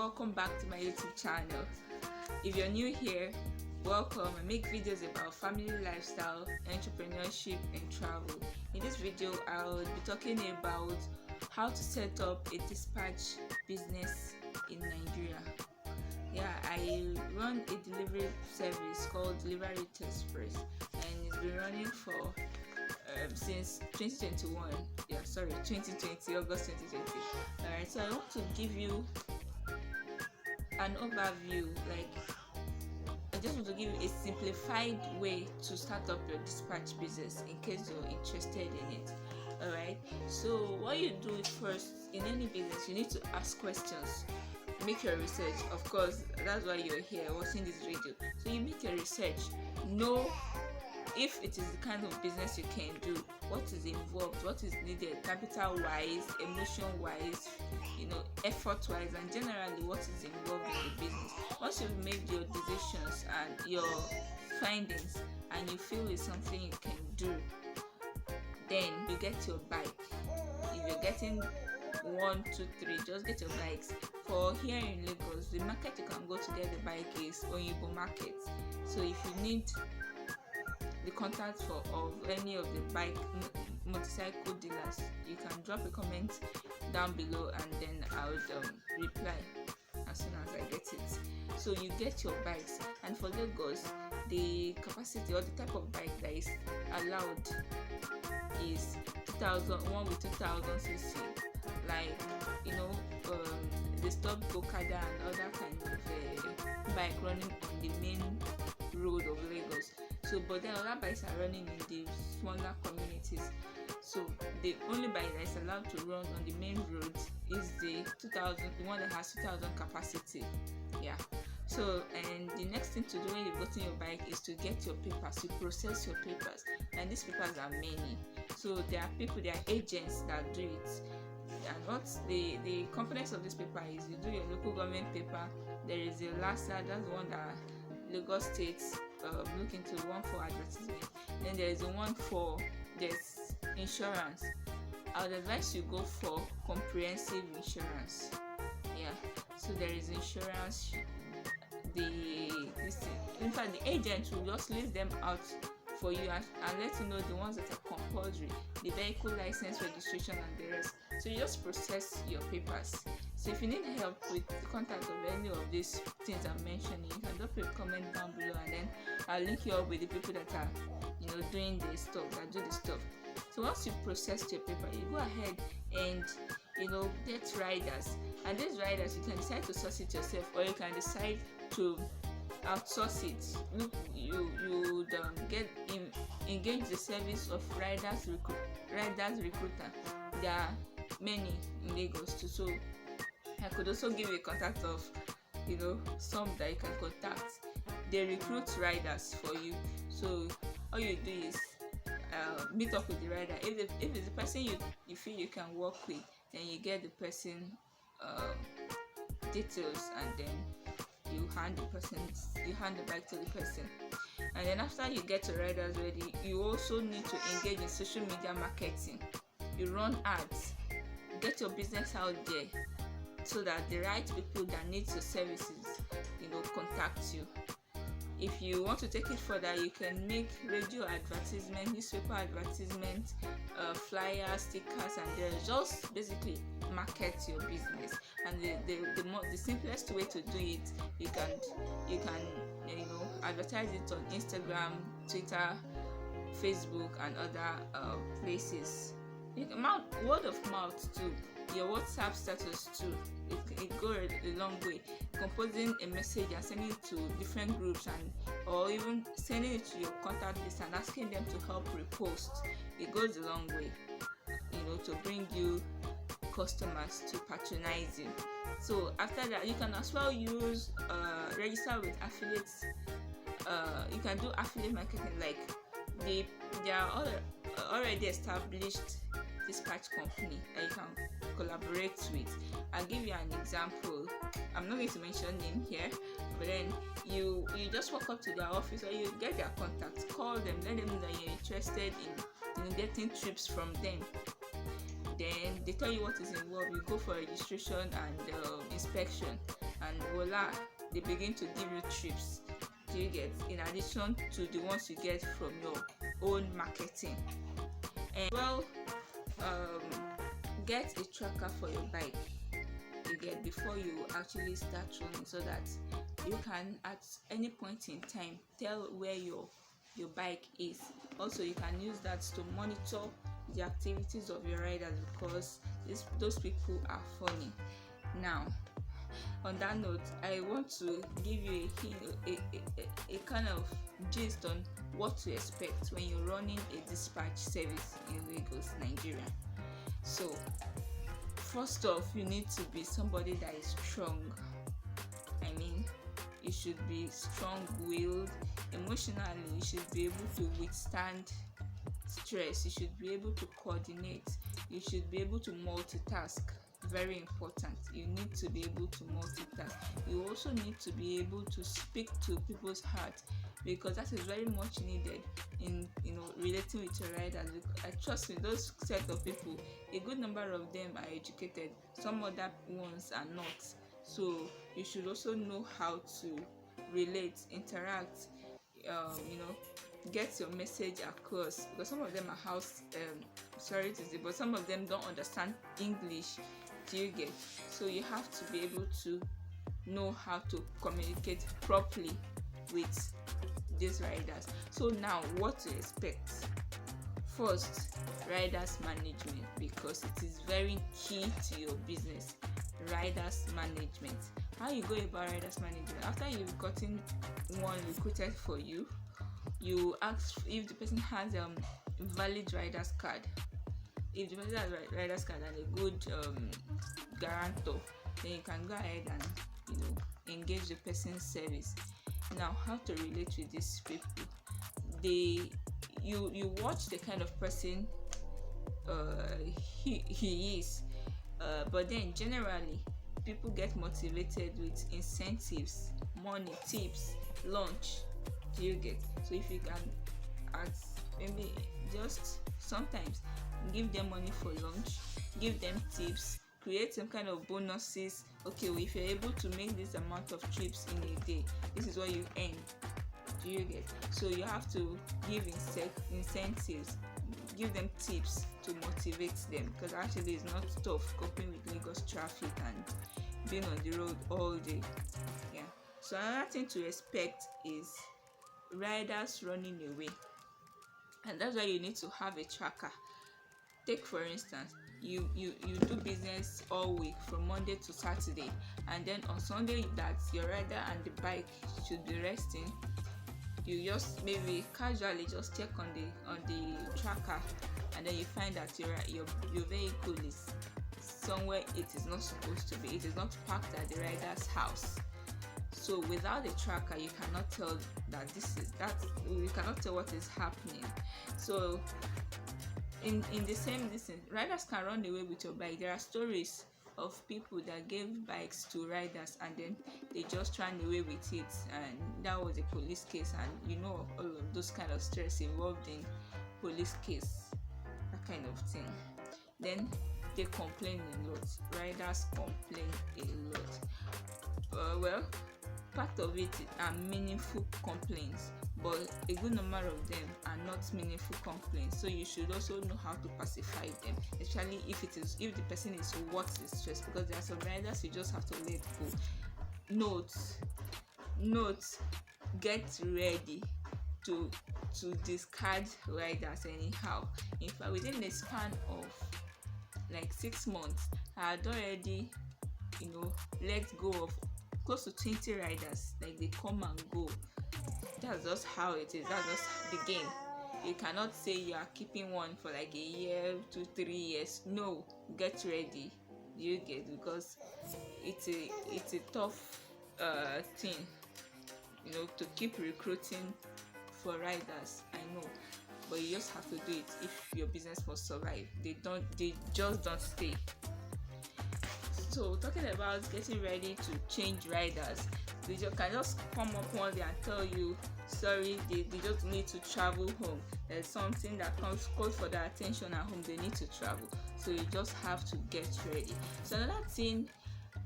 welcome back to my YouTube channel. If you're new here, welcome. I make videos about family lifestyle, entrepreneurship and travel. In this video, I'll be talking about how to set up a dispatch business in Nigeria. I run a delivery service called Delivery Express, and it's been running for since 2021. 2020, August 2020. Alright, so I want to give you an overview. I just want to give you a simplified way to start up your dispatch business in case you're interested in it. Alright, so what you do is first, in any business, you need to ask questions. Make your research. Of course, that's why you're here watching this video. So you make your research, know if it is the kind of business you can do, what is involved, what is needed, capital wise, emotion wise, effort wise, and generally what is involved in the business. Once you've made your decisions and your findings and you feel it's something you can do, then you get your bike. If you're getting 1, 2, 3, just get your bikes. For here in Lagos, the market you can go to get the bike is Oyibo Market. So if you need the contact of any of the bike motorcycle dealers, you can drop a comment down below and then I would reply as soon as I get it. So you get your bikes, and for Lagos, the capacity or the type of bike that is allowed is 2000, one with 2000 cc, the stop Okada and other kind of bike running on the main road of Lagos. So, but then other bikes are running in the smaller communities. So the only bike that is allowed to run on the main road is the 2000, the one that has 2000 capacity. So, and the next thing to do when you've gotten your bike is to get your papers. You process your papers, and these papers are many. So there are people, there are agents that do it. And what the components of this paper is, you do your local government paper. There is a LASA, that's the one that Lagos State look into, one for advertisement. Then there is the one for there's insurance. I would advise you go for comprehensive insurance. So there is insurance. In fact, the agent will just list them out for you and let you know the ones that are compulsory, the vehicle license, registration, and the rest. So you just process your papers. So if you need help with the contact of any of these things I'm mentioning, you can drop a comment down below, and then I'll link you up with the people that are doing the stuff, that do the stuff. So once you've processed your paper, you go ahead and get riders, and these riders, you can decide to source it yourself, or you can decide to outsource it. You engage the service of riders recruiter. There are many in Lagos too, so I could also give you a contact of some that you can contact. They recruit riders for you. So all you do is meet up with the rider. If it's the person you feel you can work with, then you get the person details, and then you hand the bike to the person. And then after you get your riders ready, you also need to engage in social media marketing. You run ads, get your business out there so that the right people that need your services contact you. If you want to take it further, you can make radio advertisement, newspaper advertisement, flyers, stickers, and just basically market your business. And the simplest way to do it, you can advertise it on Instagram, Twitter, Facebook, and other places. Word of mouth too, your WhatsApp status too. It goes a long way. Composing a message and sending it to different groups, or even sending it to your contact list and asking them to help repost. It goes a long way, to bring you customers to patronize you. So after that, you can as well use register with affiliates. You can do affiliate marketing. There are already established dispatch company that you can collaborate with. I'll give you an example. I'm not going to mention name here, but then you just walk up to their office, or you get their contact, call them, let them know that you're interested in getting trips from them. Then they tell you what is involved. You go for registration and inspection, and voila, they begin to give you trips. Do you get? In addition to the ones you get from your own marketing. And well, get a tracker for your bike, you get, before you actually start running, so that you can at any point in time tell where your bike is. Also, you can use that to monitor the activities of your riders, because those people are funny. Now, on that note, I want to give you a kind of gist on what to expect when you're running a dispatch service in Lagos, Nigeria. So, first off, you need to be somebody that is strong. I mean, you should be strong-willed. Emotionally, you should be able to withstand stress. You should be able to coordinate. You should be able to multitask. Very important. You need to be able to multitask. You also need to be able to speak to people's heart, because that is very much needed in relating with your riders. I trust in those set of people, a good number of them are educated, some other ones are not. So you should also know how to relate, interact, get your message across, because some of them are sorry to say, but some of them don't understand English. Do you get? So you have to be able to know how to communicate properly with these riders. So now, what to expect? First, riders management, because it is very key to your business. Riders management. How you go about riders management? After you've gotten one recruited for you, you ask if the person has valid riders card. If the person has riders card and a good guarantor, then you can go ahead and engage the person's service. Now, how to relate with these people? You watch the kind of person he is, but then generally people get motivated with incentives, money, tips, lunch. Do you get? So if you can maybe just sometimes give them money for lunch, give them tips, create some kind of bonuses. Okay, well, if you're able to make this amount of trips in a day, this is what you earn. Do you get? So you have to give incentives, give them tips to motivate them, because actually it's not tough coping with Lagos traffic and being on the road all day. Yeah. So another thing to expect is riders running away, and that's why you need to have a tracker. Take for instance, you do business all week from Monday to Saturday, and then on Sunday that your rider and the bike should be resting, you just maybe casually just check on the tracker, and then you find that your vehicle is somewhere it is not supposed to be. It is not parked at the rider's house. So without a tracker, you cannot tell that you cannot tell what is happening. So in the same distance, riders can run away with your bike. There are stories of people that gave bikes to riders and then they just ran away with it, and that was a police case, and all of those kind of stress involved in police case, that kind of thing. Then they complain a lot. Riders complain a lot. Well, part of it are meaningful complaints, but a good number of them are not meaningful complaints. So you should also know how to pacify them, especially if the person is worth the stress, because there are some riders you just have to let go. Note, get ready to discard riders anyhow. In fact, within the span of like 6 months, I had already let go of close to 20 riders. Like, they come and go. That's just how it is. That's just the game. You cannot say you are keeping one for like a year, 2-3 years. No, get ready. You get? Because it's a tough thing, to keep recruiting for riders. I know, but you just have to do it if your business must survive. They just don't stay. So talking about getting ready to change riders, they can just come up one day and tell you, sorry, they just need to travel home. There's something that calls for their attention at home. They need to travel. So you just have to get ready. So another thing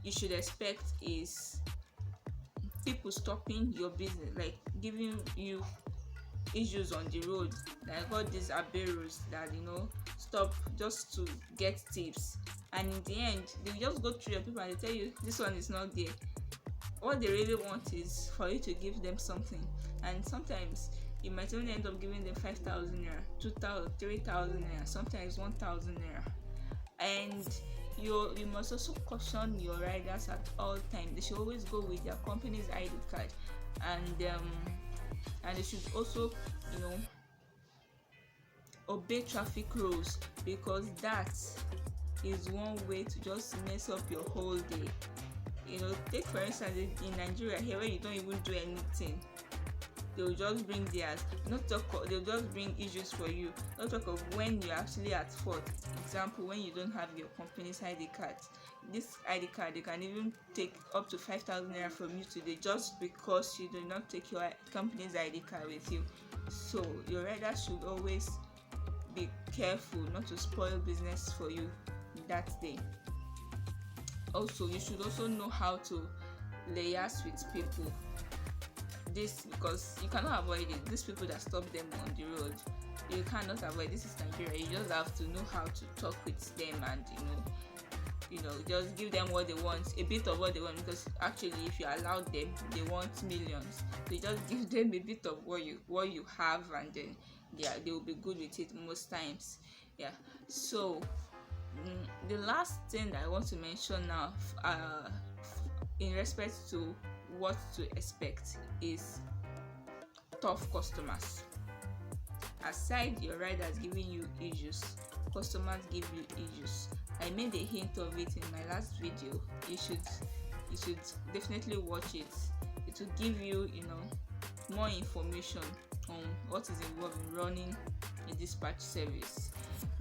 you should expect is people stopping your business, like giving you issues on the road, like all these aberos that stop just to get tips, and in the end they just go through your people and they tell you this one is not there. What they really want is for you to give them something, and sometimes you might only end up giving them 5,000 naira, 2,000, 3,000 naira, sometimes 1,000 naira. And you must also caution your riders at all times. They should always go with their company's ID card, and they should also obey traffic rules, because that is one way to just mess up your whole day. Take for instance in Nigeria here, where you don't even do anything, they'll just bring theirs. They'll just bring issues for you. Not talk of when you're actually at fault. Example, when you don't have your company's ID card. This ID card, they can even take up to 5,000 naira from you today, just because you do not take your company's ID card with you. So your rider should always be careful not to spoil business for you that day. Also, you should also know how to liaise with people. This, because you cannot avoid it. These people that stop them on the road, you cannot avoid. This is Nigeria. You just have to know how to talk with them, and just give them what they want, a bit of what they want, because actually if you allow them, they want millions. So you just give them a bit of what you have, and then they will be good with it most times. Yeah. So the last thing that I want to mention now, in respect to what to expect, is tough customers. Aside your riders giving you issues, customers give you issues. I made a hint of it in my last video. You should definitely watch it. It will give you more information on what is involved in running a dispatch service.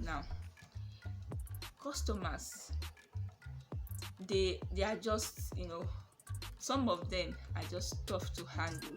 Now, customers, they are just some of them are just tough to handle.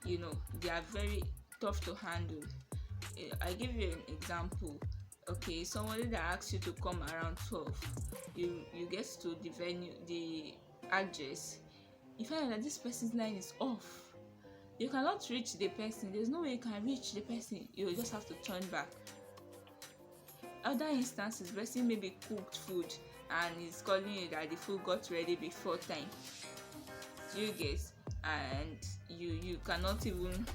They are very tough to handle. I give you an example. Okay, somebody that asks you to come around 12, you get to the venue, the address, you find out that this person's line is off. You cannot reach the person. There's no way you can reach the person. You just have to turn back. Other instances, person maybe cooked food and is calling you that the food got ready before time. You guess, and you cannot even.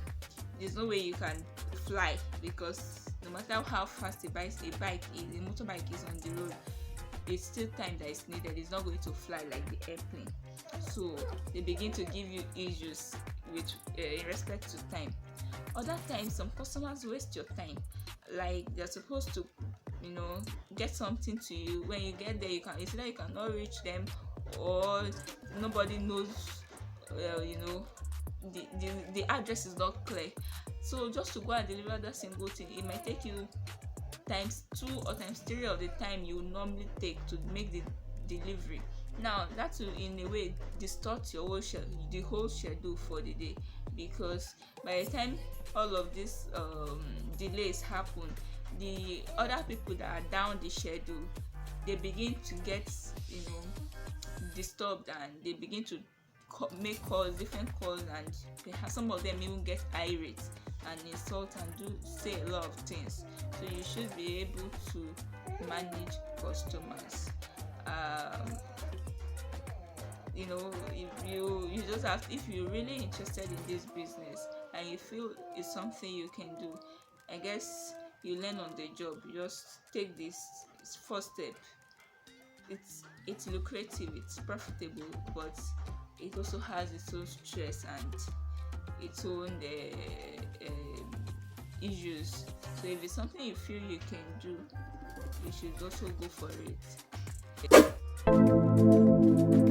There's no way you can fly, because no matter how fast a motorbike is on the road, it's still time that is needed. It's not going to fly like the airplane. So they begin to give you issues with in respect to time. Other times, some customers waste your time. Like they're supposed to get something to you. When you get there, it's either you cannot reach them, or nobody knows the address is not clear. So just to go and deliver that single thing, it might take you times 2 or times 3 of the time you normally take to make the delivery. Now that will in a way distort the whole schedule for the day, because by the time all of these delays happen, the other people that are down the schedule, they begin to get disturbed, and they begin to make different calls, and some of them even get irate and insult and say a lot of things. So you should be able to manage customers. If you just have, if you're really interested in this business and you feel it's something you can do, I guess you learn on the job. You just take this first step. It's lucrative, it's profitable, but it also has its own stress and its own issues. So if it's something you feel you can do, you should also go for it.